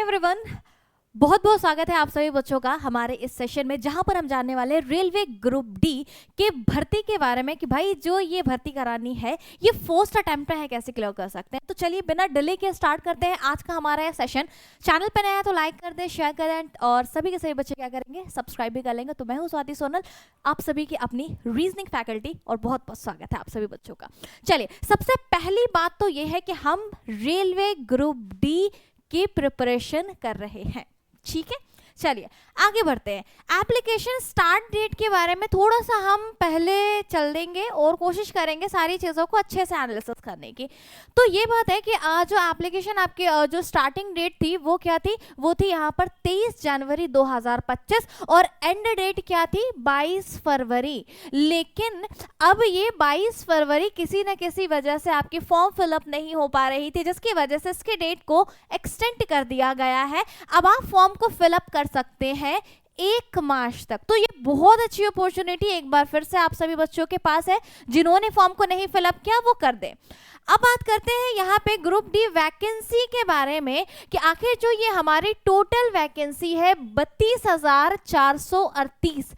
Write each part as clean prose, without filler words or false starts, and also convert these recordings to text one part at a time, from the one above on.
Everyone, बहुत बहुत स्वागत है आप सभी बच्चों का हमारे इस सेशन में, जहां पर हम जानने वाले रेलवे ग्रुप डी के भर्ती के बारे में कि भाई जो ये भर्ती करानी है ये फर्स्ट अटेम्प्ट है, कैसे क्लियर कर सकते हैं। तो चलिए बिना डिले के स्टार्ट करते हैं आज का हमारा सेशन। चैनल पर नया है तो लाइक कर दें, शेयर करें और सभी के सभी बच्चे क्या करेंगे, सब्सक्राइब भी कर लेंगे। तो मैं हूँ स्वाति सोनल, आप सभी की अपनी रीजनिंग फैकल्टी, और बहुत बहुत स्वागत है आप सभी बच्चों का। चलिए सबसे पहली बात तो ये है कि हम रेलवे ग्रुप डी की प्रिपरेशन कर रहे हैं, ठीक है। चलिए आगे बढ़ते हैं। एप्लीकेशन स्टार्ट डेट के बारे में थोड़ा सा हम पहले चल देंगे और कोशिश करेंगे सारी चीज़ों को अच्छे से एनालिसिस करने की। तो ये बात है कि जो एप्लीकेशन आपकी जो स्टार्टिंग डेट थी वो क्या थी, वो थी यहाँ पर 23 जनवरी 2025 और एंड डेट क्या थी 22 फरवरी। लेकिन अब ये 22 फरवरी किसी न किसी वजह से आपकी फॉर्म फिलअप नहीं हो पा रही थी, जिसकी वजह से इसके डेट को एक्सटेंड कर दिया गया है। अब आप फॉर्म को फिलअप कर सकते हैं 1 मार्च तक। तो ये बहुत अच्छी अपॉर्चुनिटी एक बार फिर से आप सभी बच्चों के पास है, जिन्होंने फॉर्म को नहीं फिलअप किया वो कर दें। अब बात करते हैं यहाँ पे ग्रुप डी वैकेंसी के बारे में कि आखिर जो ये हमारी टोटल वैकेंसी है 32,438,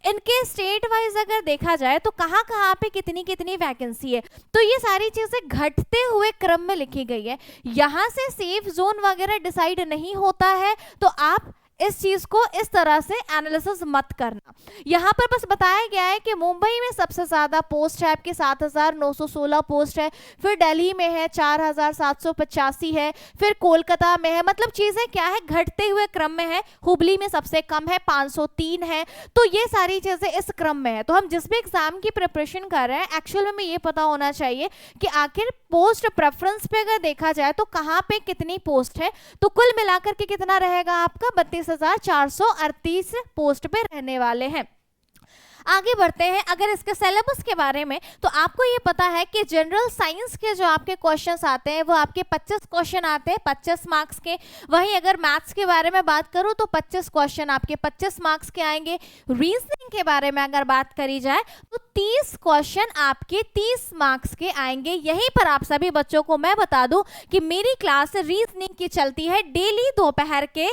इनके स्टेट वाइज अगर देखा जाए तो कहाँ कहाँ पे कितनी कितनी वैकेंसी है, तो ये सारी चीजें घटते हुए क्रम में लिखी गई है। यहाँ से सेफ जोन वगैरह डिसाइड नहीं होता है, तो आप इस चीज को इस तरह से एनालिसिस मत करना। यहाँ पर बस बताया गया है कि मुंबई में सबसे ज्यादा पोस्ट है आपकी 7,916 पोस्ट है, फिर दिल्ली में है 4,785 है, फिर कोलकाता में है। मतलब चीजें क्या है, घटते हुए क्रम में है। हुबली में सबसे कम है 503 है। तो ये सारी चीजें इस क्रम में है। तो हम जिस भी एग्जाम की प्रिपरेशन कर रहे हैं एक्चुअल में ये पता होना चाहिए कि आखिर पोस्ट प्रेफरेंस पे अगर देखा जाए तो कहाँ पे कितनी पोस्ट है। तो कुल मिलाकर के कितना रहेगा आपका 32,438 पोस्ट पे रहने वाले हैं। आगे बढ़ते हैं। अगर इसके सिलेबस के बारे में तो आपको ये पता है कि जनरल साइंस के जो आपके क्वेश्चंस आते हैं वो आपके 25 क्वेश्चन आते हैं 25 मार्क्स के। वहीं अगर मैथ्स के बारे में बात करूं तो 25 क्वेश्चन आपके 25 मार्क्स के आएंगे। रीजनिंग के बारे में अगर बात करी जाए तो 30 क्वेश्चन आपके 30 मार्क्स के आएंगे। यहीं पर आप सभी बच्चों को मैं बता दूं कि मेरी क्लास रीजनिंग की चलती है डेली दोपहर के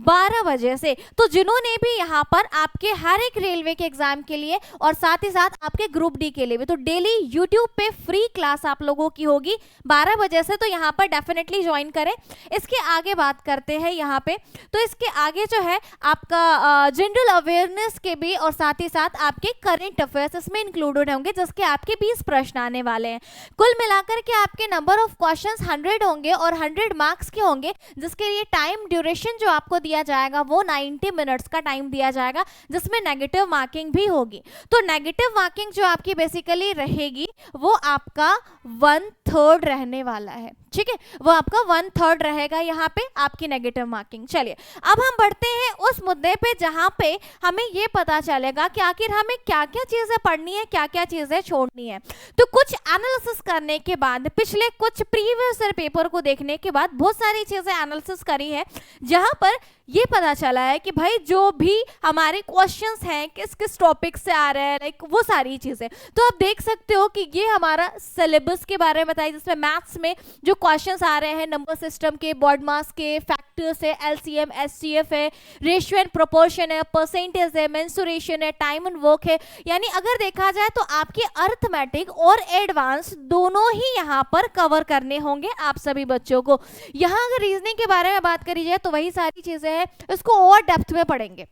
12 बजे से। तो जिन्होंने भी यहाँ पर आपके हर एक रेलवे के एग्जाम के लिए और साथ ही साथ आपके ग्रुप डी के लिए भी तो डेली यूट्यूब पे फ्री क्लास आप लोगों की होगी 12 बजे से, तो यहाँ पर डेफिनेटली ज्वाइन करें। इसके आगे बात करते हैं यहाँ पे, तो इसके आगे जो है आपका जनरल अवेयरनेस के भी और साथ ही साथ आपके करंट अफेयर्स इसमें इंक्लूडेड होंगे, जिसके आपके 20 प्रश्न आने वाले हैं। कुल मिलाकर के आपके नंबर ऑफ क्वेश्चंस 100 होंगे और 100 मार्क्स के होंगे, जिसके लिए टाइम ड्यूरेशन जो आपको दिया जाएगा वो 90 मिनट्स का टाइम दिया जाएगा, जिसमें नेगेटिव मार्किंग भी होगी। तो नेगेटिव मार्किंग जो आपकी बेसिकली रहेगी वो आपका 1/3 रहने वाला है, ठीक है। वो आपका 1/3 रहेगा यहाँ पे आपकी नेगेटिव मार्किंग। चलिए अब हम बढ़ते हैं उस मुद्दे पे जहाँ पे हमें ये पता चलेगा कि आखिर हमें क्या क्या चीजें पढ़नी है, क्या क्या चीजें छोड़नी है। तो कुछ एनालिसिस करने के बाद, पिछले कुछ प्रीवियस ईयर पेपर को देखने के बाद बहुत सारी चीजें एनालिसिस करी है, जहां पर ये पता चला है कि भाई जो भी हमारे क्वेश्चंस हैं किस किस टॉपिक से आ रहे हैं, लाइक वो सारी चीजें। तो आप देख सकते हो कि ये हमारा सिलेबस के बारे में बताइए, जिसमें मैथ्स में जो क्वेश्चंस आ रहे हैं नंबर सिस्टम के, बॉड मास के, फैक्टर्स है, एलसीएम एचसीएफ है, रेशियो एंड प्रोपोर्शन है, परसेंटेज है, मेंसुरेशन है, टाइम एंड वर्क है। यानी अगर देखा जाए तो आपके अर्थमेटिक और एडवांस दोनों ही यहाँ पर कवर करने होंगे आप सभी बच्चों को। यहाँ अगर रीजनिंग के बारे में बात करी जाए तो वही सारी चीजें हैं, इसको और डेप्थ में पढ़ेंगे,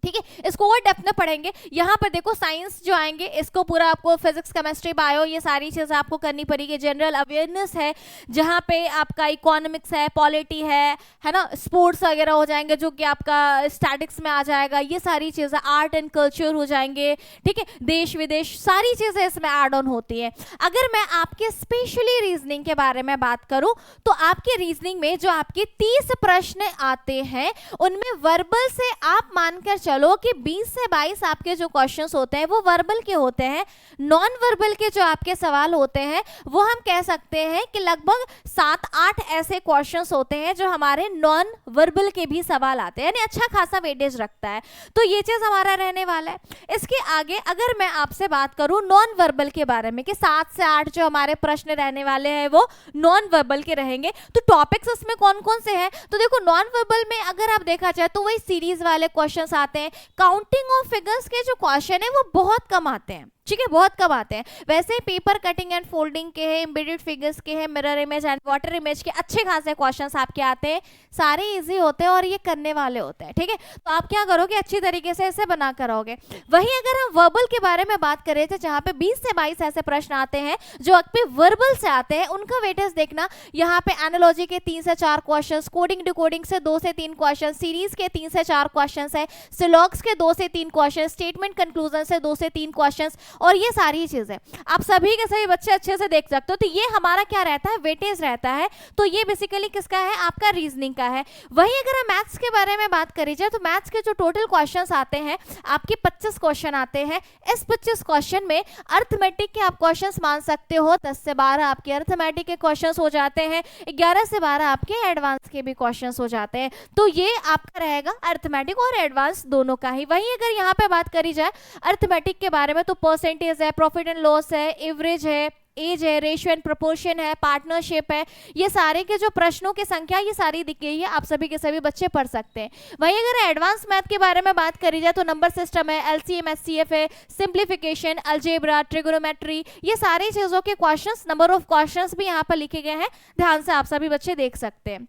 ठीक है, इसको और डेप्थ में पढ़ेंगे। यहाँ पर देखो साइंस जो आएंगे इसको पूरा आपको फिजिक्स केमिस्ट्री बायो ये सारी चीज़ें आपको करनी पड़ेगी। जनरल अवेयरनेस है जहाँ पे आपका इकोनॉमिक्स है, पॉलिटी है ना, स्पोर्ट्स वगैरह हो जाएंगे जो कि आपका स्टैटिक्स में आ जाएगा। ये सारी चीज़ें आर्ट एंड कल्चर हो जाएंगे, ठीक है, देश विदेश सारी चीज़ें इसमें ऐड ऑन होती है। अगर मैं आपके स्पेशली रीजनिंग के बारे में बात करूँ तो आपके रीजनिंग में जो आपके 30 प्रश्न आते हैं उनमें वर्बल से आप मानकर चलो कि 20 से 22 आपके जो क्वेश्चंस होते हैं वो वर्बल के होते हैं। नॉन वर्बल के जो आपके सवाल होते हैं वो हम कह सकते हैं कि लगभग 7-8 ऐसे क्वेश्चंस होते हैं जो हमारे नॉन वर्बल के भी सवाल आते हैं, यानी अच्छा खासा वेटेज रखता है। तो ये चीज हमारा रहने वाला है। इसके आगे अगर मैं आपसे बात करूं नॉन वर्बल के बारे में कि 7 से 8 जो हमारे प्रश्न रहने वाले हैं वो नॉन वर्बल के रहेंगे, तो टॉपिक्स उसमें कौन कौन से हैं? तो देखो नॉन वर्बल में अगर आप देखा जाए तो वही सीरीज वाले क्वेश्चंस आते हैं। काउंटिंग ऑफ फिगर्स के जो क्वेश्चन है वो बहुत कम आते हैं, ठीक है, बहुत कम आते हैं। वैसे पेपर कटिंग एंड फोल्डिंग के हैं, एम्बेडेड फिगर्स के हैं, mirror image and water image के अच्छे खासे क्वेश्चंस आपके आते हैं, सारे इजी होते हैं और ये करने वाले होते हैं, ठीक है। तो आप क्या करोगे, अच्छी तरीके से इसे बना कर आओगे। वहीं अगर हम वर्बल के बारे में बात करें तो जहाँ पे 20 से 22 ऐसे प्रश्न आते हैं जो आपके वर्बल से आते हैं, उनका वेटेज देखना। यहाँ पे एनालॉजी के 3 से 4 क्वेश्चन, कोडिंग डिकोडिंग से 2 से 3 क्वेश्चन, सीरीज के 3 से 4 क्वेश्चन है, सिलॉग्स के 2 से 3 क्वेश्चन, स्टेटमेंट कंक्लूजन से 2 से 3 क्वेश्चन, और ये सारी चीजें आप सभी के सभी बच्चे अच्छे से देख सकते हो। तो ये हमारा क्या रहता है, वेटेज रहता है। तो ये बेसिकली किसका है, आपका रीजनिंग का है। वहीं अगर हम मैथ्स के बारे में बात करी जाए तो मैथ्स के जो टोटल क्वेश्चंस आते हैं आपके 25 क्वेश्चन आते हैं। इस 25 क्वेश्चन में अर्थमेटिक के आप क्वेश्चंस मान सकते हो 10 से 12 आपके अर्थमेटिक के क्वेश्चंस हो जाते हैं, 11 से 12 आपके एडवांस के भी क्वेश्चंस हो जाते हैं। तो ये आपका रहेगा अर्थमेटिक और एडवांस दोनों का ही। वहीं अगर यहाँ पे बात करी जाए अर्थमेटिक के बारे में तो परसेंटेज है, प्रॉफिट एंड लॉस है, एवरेज है, एज है, रेशियो एंड प्रोपोर्शन है, पार्टनरशिप है, ये सारे के जो प्रश्नों की संख्या ये सारी दिख गई है, आप सभी के सभी बच्चे पढ़ सकते हैं। वहीं अगर एडवांस मैथ के बारे में बात करी जाए तो नंबर सिस्टम है, एलसीएम एचसीएफ है, सिंप्लीफिकेशन, अलजेब्रा, ट्रिगोनोमेट्री, ये सारी चीजों के क्वेश्चंस, नंबर ऑफ क्वेश्चंस भी यहाँ पर लिखे गए हैं, ध्यान से आप सभी बच्चे देख सकते हैं।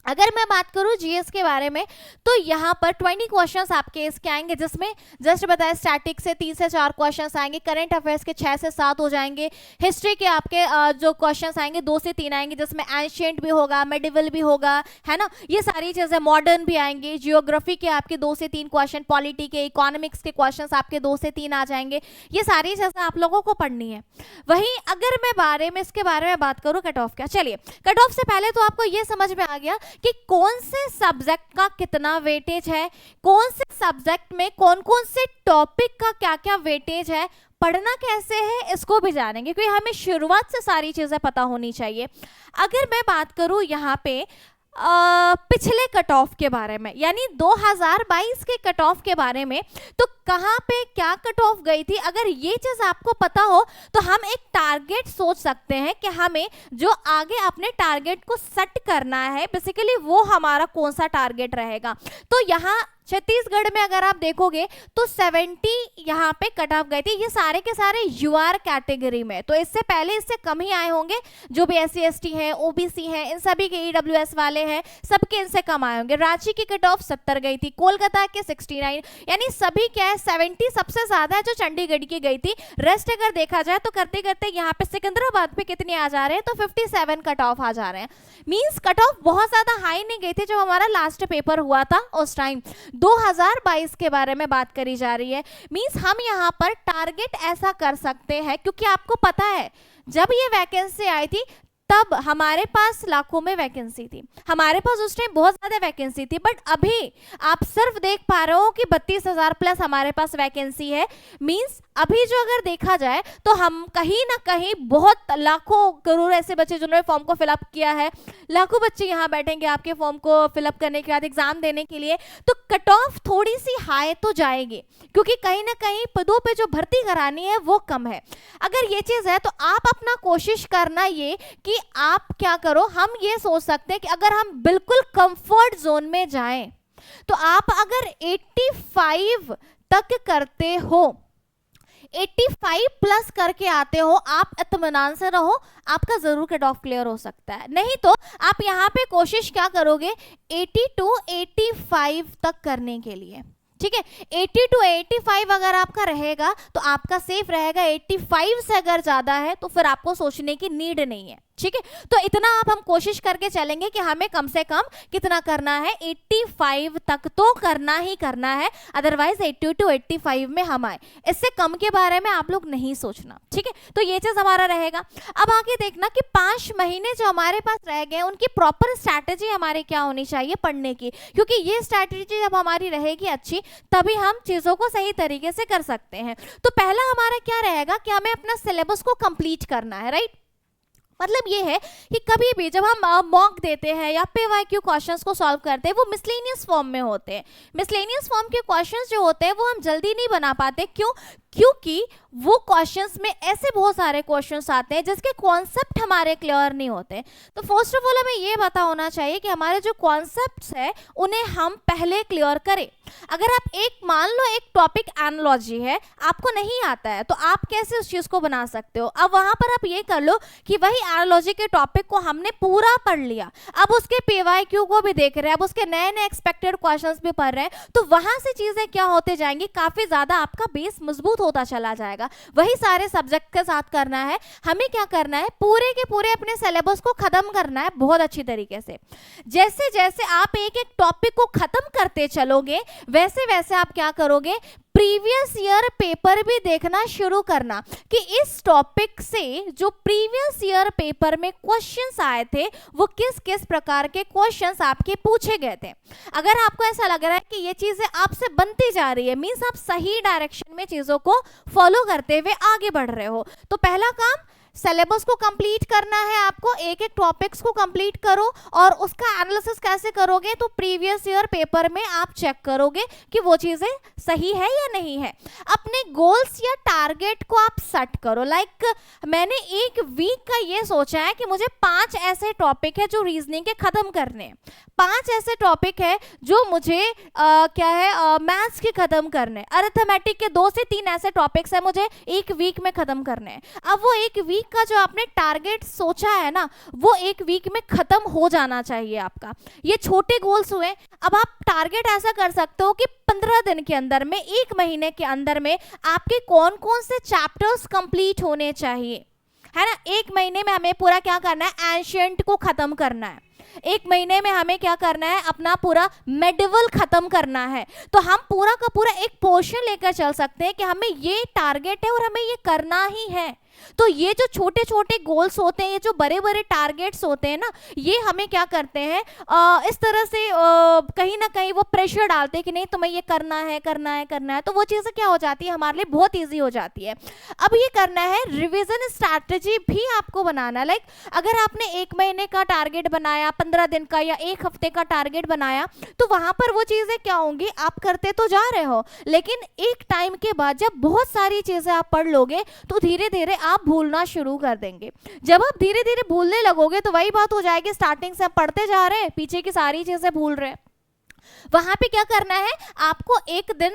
अगर मैं बात करूं जीएस के बारे में तो यहाँ पर 20 क्वेश्चंस आपके इसके आएंगे, जिसमें जस्ट बताया स्टैटिक से 3 से 4 क्वेश्चंस आएंगे, करंट अफेयर्स के 6 से 7 हो जाएंगे, हिस्ट्री के आपके जो क्वेश्चंस आएंगे 2 से 3 आएंगे, जिसमें एंशिएंट भी होगा, मेडिवल भी होगा, है ना, ये सारी चीजें, मॉडर्न भी आएंगे, जियोग्राफी के आपके 2 से 3 क्वेश्चन, पॉलिटी के, इकोनॉमिक्स के क्वेश्चंस आपके 2 से 3 आ जाएंगे। ये सारी चीजें आप लोगों को पढ़नी है। वहीं अगर मैं इसके बारे में बात करूं कट ऑफ का, चलिए कट ऑफ से पहले तो आपको ये समझ में आ गया कि कौन से सब्जेक्ट का कितना वेटेज है, कौन से सब्जेक्ट में कौन कौन से टॉपिक का क्या क्या वेटेज है, पढ़ना कैसे है इसको भी जानेंगे, क्योंकि हमें शुरुआत से सारी चीजें पता होनी चाहिए। अगर मैं बात करूं यहाँ पे पिछले कट ऑफ के बारे में, यानी 2022 के कट ऑफ के बारे में, तो कहाँ पे क्या कट ऑफ गई थी, अगर ये चीज आपको पता हो तो हम एक टारगेट सोच सकते हैं कि हमें जो आगे अपने टारगेट को सेट करना है बेसिकली वो हमारा कौन सा टारगेट रहेगा। तो यहाँ छत्तीसगढ़ में अगर आप देखोगे तो 70 यहाँ पे कट ऑफ गए थे, ये सारे के सारे यूआर कैटेगरी में, तो इससे पहले इससे कम ही आए होंगे, जो भी SC ST हैं, OBC हैं, इन सभी के EWS वाले हैं, सबके इनसे कम आए होंगे। रांची की कट ऑफ 70 गई थी, कोलकाता के 69, यानी सभी क्या है 70 सबसे ज्यादा है जो चंडीगढ़ की गई थी। रेस्ट अगर देखा जाए तो करते करते यहाँ पे सिकंदराबाद पे कितने आ जा रहे हैं, तो 57 कट ऑफ आ जा रहे हैं। मीन्स कट ऑफ बहुत ज्यादा हाई नहीं गई थी जब हमारा लास्ट पेपर हुआ था उस टाइम। 2022 के बारे में बात करी जा रही है, मींस हम यहाँ पर टारगेट ऐसा कर सकते हैं, क्योंकि आपको पता है जब ये वैकेंसी आई थी तब हमारे पास लाखों में वैकेंसी थी, हमारे पास उस टाइम बहुत ज्यादा वैकेंसी थी, बट अभी आप सिर्फ देख पा रहे हो कि 32,000 प्लस हमारे पास वैकेंसी है। मींस अभी जो अगर देखा जाए तो हम कहीं ना कहीं बहुत लाखों करोड़ ऐसे बच्चे जिन्होंने फॉर्म को फिलअप किया है, लाखों बच्चे यहाँ बैठेंगे आपके फॉर्म को फिलअप करने के बाद एग्जाम देने के लिए, तो कट ऑफ थोड़ी सी हाई तो जाएगी, क्योंकि कहीं ना कहीं पदों पे जो भर्ती करानी है वो कम है। अगर ये चीज है तो आप अपना कोशिश करना ये कि आप क्या करो, हम ये सोच सकते हैं कि अगर हम बिल्कुल कंफर्ट जोन में जाएं तो आप अगर 85 तक करते हो, 85 प्लस करके आते हो, आप इत्मीनान से रहो, आपका जरूर कट ऑफ क्लियर हो सकता है। नहीं तो आप यहाँ पे कोशिश क्या करोगे 80 to 85 तक करने के लिए, ठीक है। 80 to 85 अगर आपका रहेगा तो आपका सेफ रहेगा। 85 से अगर ज्यादा है तो फिर आपको सोचने की नीड नहीं है, ठीक है। तो इतना आप हम कोशिश करके चलेंगे कि हमें कम से कम कितना करना है, 85 तक तो करना ही करना है, अदरवाइज 80 to 85 में हम आए, इससे कम के बारे में आप लोग नहीं सोचना, ठीक है। तो ये चीज हमारा रहेगा। अब आगे देखना कि 5 महीने जो हमारे पास रह गए उनकी प्रॉपर स्ट्रैटेजी हमारी क्या होनी चाहिए पढ़ने की, क्योंकि ये स्ट्रैटेजी जब हमारी रहेगी अच्छी तभी हम चीजों को सही तरीके से कर सकते हैं। तो पहला हमारा क्या रहेगा कि हमें अपना सिलेबस को कंप्लीट करना है, राइट। मतलब ये है कि कभी भी जब हम मॉक देते हैं या PYQ क्वेश्चंस को सॉल्व करते हैं वो मिसलेनियस फॉर्म में होते हैं। मिसलेनियस फॉर्म के क्वेश्चंस जो होते हैं वो हम जल्दी नहीं बना पाते, क्यों? क्योंकि वो क्वेश्चंस में ऐसे बहुत सारे क्वेश्चंस आते हैं जिसके कॉन्सेप्ट हमारे क्लियर नहीं होते। तो फर्स्ट ऑफ ऑल हमें ये पता होना चाहिए कि हमारे जो कॉन्सेप्ट्स है उन्हें हम पहले क्लियर करें। अगर आप मान लो एक टॉपिक एनालॉजी है, आपको नहीं आता है, तो आप कैसे उस चीज को बना सकते हो? अब वहां पर आप ये कर लो कि वही एनालॉजी के टॉपिक को हमने पूरा पढ़ लिया, अब उसके PYQ को भी देख रहे हैं, अब उसके नए नए एक्सपेक्टेड क्वेश्चंस भी पढ़ रहे हैं, तो वहां से चीजें क्या होते जाएंगी, काफी ज्यादा आपका बेस मजबूत होता चला जाएगा। वही सारे सब्जेक्ट के साथ करना है। हमें क्या करना है, पूरे के पूरे अपने सिलेबस को खत्म करना है बहुत अच्छी तरीके से। जैसे जैसे आप एक एक टॉपिक को खत्म करते चलोगे वैसे वैसे आप क्या करोगे, प्रीवियस ईयर पेपर भी देखना शुरू करना कि इस टॉपिक से जो प्रीवियस ईयर पेपर में क्वेश्चंस आए थे वो किस किस प्रकार के क्वेश्चंस आपके पूछे गए थे। अगर आपको ऐसा लग रहा है कि ये चीजें आपसे बनती जा रही है, मींस आप सही डायरेक्शन में चीजों को फॉलो करते हुए आगे बढ़ रहे हो, तो पहला काम सिलेबस को कंप्लीट करना है आपको। एक एक टॉपिक्स को कंप्लीट करो और उसका एनालिसिस कैसे करोगे, तो प्रीवियस ईयर पेपर में आप चेक करोगे कि वो चीजें सही है या नहीं है। अपने गोल्स या टारगेट को आप सेट करो। लाइक मैंने एक वीक का ये सोचा है कि मुझे 5 ऐसे टॉपिक है जो रीजनिंग के खत्म करने हैं, 5 ऐसे टॉपिक है जो मुझे क्या है मैथ्स के खत्म करने, अरिथमेटिक के 2 से 3 ऐसे टॉपिक्स है मुझे एक वीक में खत्म करने हैं। अब वो एक वीक का जो आपने टारगेट सोचा है ना, वो एक वीक में खत्म हो जाना चाहिए आपका। ये छोटे गोल्स हुए। अब आप टारगेट ऐसा कर सकते हो कि 15 दिन के अंदर में, 1 महीने के अंदर में आपके कौन कौन से चैप्टर्स कंप्लीट होने चाहिए, है ना। 1 महीने में हमें पूरा क्या करना है, एंशिएंट को खत्म करना है। 1 महीने में हमें क्या करना है, अपना पूरा मेडिवल खत्म करना है। तो हम पूरा का पूरा एक पोर्शन लेकर चल सकते हैं कि हमें ये टारगेट है और हमें ये करना ही है। तो ये जो छोटे छोटे गोल्स होते हैं, ये जो बड़े बड़े टारगेट्स होते हैं ना, ये हमें क्या करते हैं, इस तरह से कहीं ना कहीं वो प्रेशर डालते हैं कि नहीं तुम्हें ये करना है करना है करना है। तो वो चीज़ें क्या हो जाती है, हमारे लिए बहुत ईजी हो जाती है। अब ये करना है, रिविजन स्ट्रैटेजी भी आपको बनाना। लाइक अगर आपने 1 महीने का टारगेट बनाया, 15 दिन का या 1 हफ्ते का टारगेट बनाया, तो वहां पर वो चीज़ें क्या होंगी, आप करते तो जा रहे हो, लेकिन एक टाइम के बाद जब बहुत सारी चीज़ें आप पढ़ लोगे तो धीरे धीरे आप भूलना शुरू कर देंगे। जब आप धीरे धीरे भूलने लगोगे तो वही बात हो जाएगी, स्टार्टिंग से आप पढ़ते जा रहे हैं, पीछे की सारी चीजें भूल रहे हैं। वहां पे क्या करना है, आपको एक दिन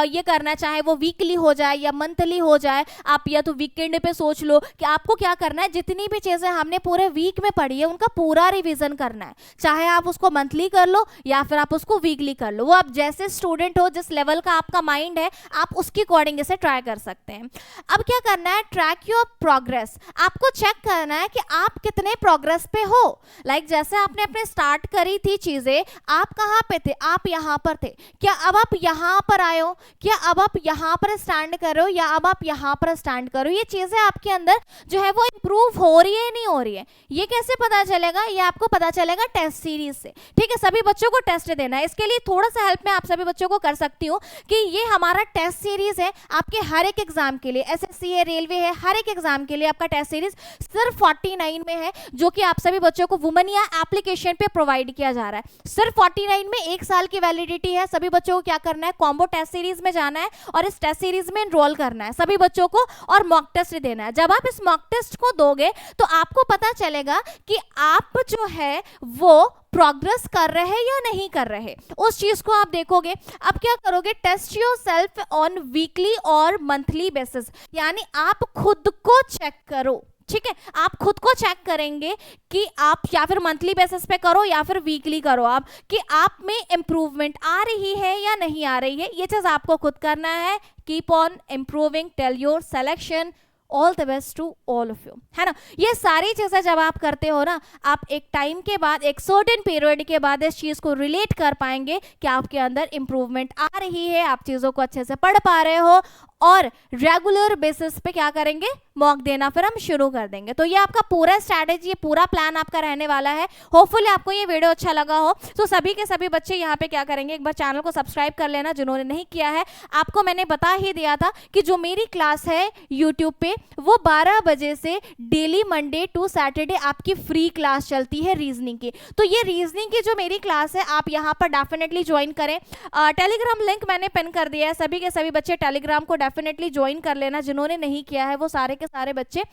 ये करना, चाहे वो वीकली हो जाए या मंथली हो जाए, आप या तो वीकेंड पे सोच लो कि आपको क्या करना है, जितनी भी चीजें हमने पूरे वीक में पढ़ी है उनका पूरा रिवीजन करना है। चाहे आप उसको मंथली कर लो या फिर आप उसको वीकली कर लो, वो आप जैसे स्टूडेंट हो, जिस लेवल का आपका माइंड है, आप उसके अकॉर्डिंग इसे ट्राई कर सकते हैं। अब क्या करना है, ट्रैक योर प्रोग्रेस। आपको चेक करना है कि आप कितने प्रोग्रेस पे हो। लाइक जैसे आपने अपने स्टार्ट करी थी चीजें, आप कहाँ पे थे, आप यहाँ पर थे, क्या अब आप यहाँ पर आए हो, क्या अब आप यहाँ पर स्टैंड कर रहे हो या अब आप यहाँ पर स्टैंड कर रहे हो। ये चीजें आपके अंदर जो है वो इंप्रूव हो रही है नहीं हो रही है, ये कैसे पता चलेगा, ये आपको पता चलेगा टेस्ट सीरीज से। ठीक है, सभी बच्चों को टेस्ट देना है, इसके लिए थोड़ा सा हेल्प मैं आप सभी बच्चों को कर सकती हूँ कि ये हमारा टेस्ट सीरीज है आपके हर एक एग्जाम के लिए, SSC है, रेलवे है, हर एक एग्जाम के लिए आपका टेस्ट सीरीज सिर्फ 49 में है, जो कि आप सभी बच्चों को वुमन या एप्लीकेशन पे प्रोवाइड किया जा रहा है। सिर्फ 49 में 1 साल की वैलिडिटी है। सभी बच्चों को क्या करना है, कॉम्बो टेस्ट सीरीज में जाना है और इस टेस्ट सीरीज में एनरोल करना है सभी बच्चों को, और मॉक टेस्ट देना है। जब आप इस मॉक टेस्ट को दोगे तो आपको पता चलेगा कि आप जो है वो प्रोग्रेस कर रहे हैं या नहीं कर रहे, उस चीज को आप देखोगे। अब क्या करोगे, टेस्ट योरसेल्फ ऑन वीकली और मंथली बेसिस, यानी आप खुद को चेक करो। ठीक है, आप खुद को चेक करेंगे कि आप या फिर मंथली बेसिस पे करो या फिर वीकली करो, आप कि आप में इम्प्रूवमेंट आ रही है या नहीं आ रही है, ये चीज आपको खुद करना है। Keep on improving till your selection all the best to all of you, है ना। ये सारी चीजें जब आप करते हो ना, आप एक टाइम के बाद, एक सर्टेन पीरियड के बाद इस चीज को रिलेट कर पाएंगे कि आपके अंदर इंप्रूवमेंट आ रही है, आप चीजों को अच्छे से पढ़ पा रहे हो, और रेगुलर बेसिस पे क्या करेंगे, मॉक देना फिर हम शुरू कर देंगे। तो ये आपका पूरा स्ट्रैटेजी, पूरा प्लान आपका रहने वाला है। होपफुली आपको ये वीडियो अच्छा लगा हो। तो सभी के सभी बच्चे यहाँ पे क्या करेंगे, एक बार चैनल को सब्सक्राइब कर लेना जिन्होंने नहीं किया है। आपको मैंने बता ही दिया था कि जो मेरी क्लास है यूट्यूब पे, वो 12 बजे से डेली मंडे टू सैटरडे आपकी फ्री क्लास चलती है रीजनिंग की। तो ये रीजनिंग की जो मेरी क्लास है, आप यहाँ पर डेफिनेटली ज्वाइन करें। टेलीग्राम लिंक मैंने पिन कर दिया है, सभी के सभी बच्चे टेलीग्राम को डेफिनेटली ज्वाइन कर लेना, जिन्होंने नहीं किया है वो सारे के सारे बच्चे।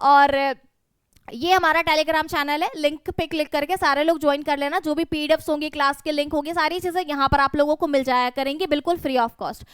और ये हमारा टेलीग्राम चैनल है, लिंक पे क्लिक करके सारे लोग ज्वाइन कर लेना। जो भी पीडीएफ्स होंगी, क्लास के लिंक होंगे, सारी चीजें यहाँ पर आप लोगों को मिल जाया करेंगी बिल्कुल फ्री ऑफ कॉस्ट।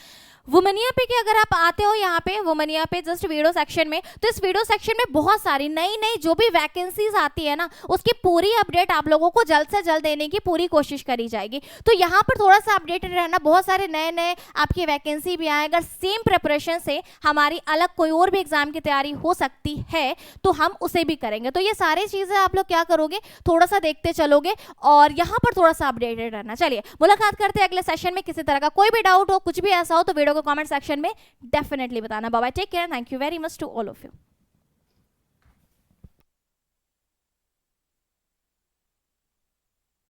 वुमनिया पे कि अगर आप आते हो यहाँ पे वुमनिया पे जस्ट वीडियो सेक्शन में, तो इस वीडियो सेक्शन में बहुत सारी नई नई जो भी वैकेंसीज आती है ना, उसकी पूरी अपडेट आप लोगों को जल्द से जल्द देने की पूरी कोशिश करी जाएगी। तो यहाँ पर थोड़ा सा अपडेटेड रहना, बहुत सारे नए नए आपकी वैकेंसी भी आए। अगर सेम प्रिपरेशन से हमारी अलग कोई और भी एग्जाम की तैयारी हो सकती है तो हम उसे भी करेंगे। तो ये सारी चीजें आप लोग क्या करोगे, थोड़ा सा देखते चलोगे और यहाँ पर थोड़ा सा अपडेटेड रहना। चलिए मुलाकात करते हैं अगले सेशन में। किसी तरह का कोई भी डाउट हो, कुछ भी ऐसा हो, तो वीडियो को कमेंट सेक्शन में डेफिनेटली बताना। Bye bye, take care, thank you very much to all of you.